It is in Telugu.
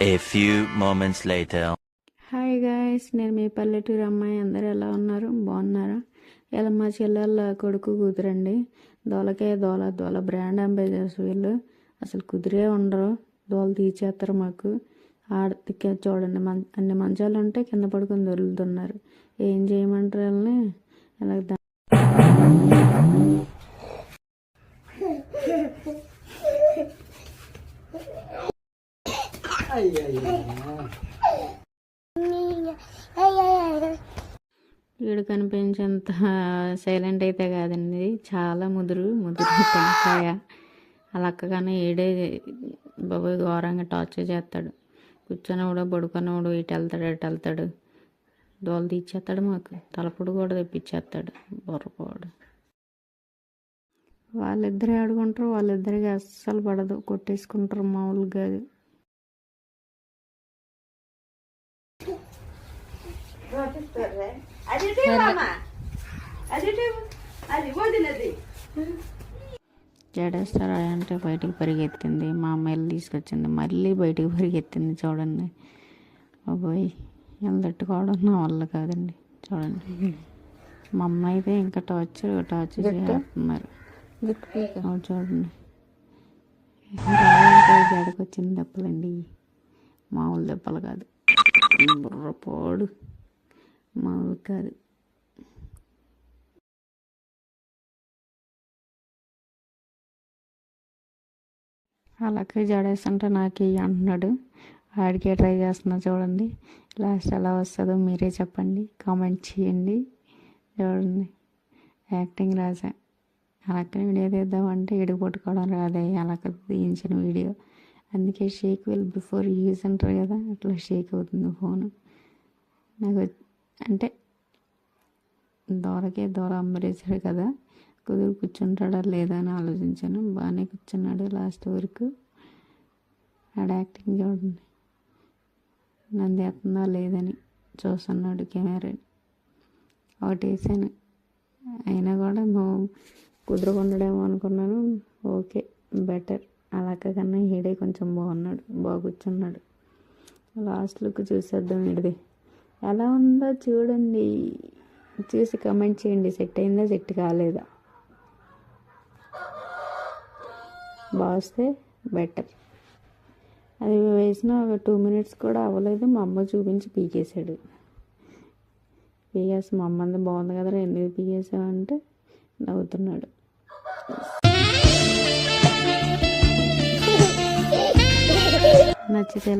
A few moments later. Hi guys, నేను మీ పల్లెటూరు అమ్మాయి. అందరూ ఎలా ఉన్నారు? బాగున్నారా? ఇలా మా చెల్లెళ్ళ కొడుకు కుదిరండి. దోలకే దోల దోల బ్రాండ్ అంబాసిడర్స్ వీళ్ళు. అసలు కుదిరే ఉండరు, దోలు తీసేస్తారు మాకు. ఆడతికే చూడండి, అన్ని మంచాలు ఉంటే కింద పడుకొని దొరుకుతున్నారు. ఏం చేయమంటారు వాళ్ళని? ఇలా వీడు కనిపించేంత సైలెంట్ అయితే కాదండి, చాలా ముదురు టెంకాయ. అలా అక్కగానే ఏడే బాబోయ్ ఘోరంగా టార్చర్ చేస్తాడు. కూర్చొనివాడు పడుకునేవాడు, ఇటు వెళ్తాడు అటు వెళ్తాడు, దోలు తీసేస్తాడు. మాకు తలపుడు కూడా తెప్పించేస్తాడు బొర్రపోడు. వాళ్ళిద్దరే ఆడుకుంటారు, వాళ్ళిద్దరికి అస్సలు పడదు, కొట్టేసుకుంటారు మామూలుగా. జడేస్తారా అంటే బయటికి పరిగెత్తింది. మా అమ్మాయిలు తీసుకొచ్చింది, మళ్ళీ బయటికి పరిగెత్తింది. చూడండి బాబోయ్, ఎలా తట్టుకోవడం నా వల్ల కాదండి. చూడండి, మా అమ్మ అయితే ఇంకా టార్చర్ చేస్తున్నారు. చూడండి, జడకొచ్చిన దెబ్బలండి, మామూలు దెబ్బలు కాదు, బుర్రపోడు మామూలు కాదు. అలాగే జడేస్తుంటే నాకు అంటున్నాడు. ఆడికే ట్రై చేస్తున్నా. చూడండి లాస్ట్ ఎలా వస్తుందో మీరే చెప్పండి, కామెంట్ చేయండి. చూడండి, యాక్టింగ్ రాసా. అలాగే వీడియో తీద్దామంటే ఇడికి పట్టుకోవడం రాదే, అలాగ తీయించిన వీడియో. అందుకే షేక్ విల్ బిఫోర్ యూజ్ అంటారు కదా, అట్లా షేక్ అవుతుంది ఫోను నాకు. అంటే దూరకే దూర అంబరేసాడు కదా, కుదురు కూర్చుంటాడా లేదా అని ఆలోచించాను. బాగానే కూర్చున్నాడు లాస్ట్ వరకు. ఆడ యాక్టింగ్ చూడండి, నంది ఎత్తుందా లేదని చూస్తున్నాడు కెమెరాని. ఒకటి వేసాను, అయినా కూడా కుదురుకుండడేమో అనుకున్నాను. Okay, better. అలాగ కన్నా హీడే కొంచెం బాగున్నాడు, బాగా కూర్చున్నాడు. లాస్ట్ లుక్ చూసేద్దాం వీడిది ఎలా ఉందో చూడండి, చూసి కమెంట్ చేయండి. సెట్ అయిందా, సెట్ కాలేదా? బాస్తే బెటర్. అది వేసిన ఒక 2 minutes కూడా అవ్వలేదు, మా అమ్మ చూపించి పీకేసాడు. పీకేసి మా అమ్మంది బాగుంది కదా, ఎందుకు పీకేసావంటే నవ్వుతున్నాడు. నచ్చితే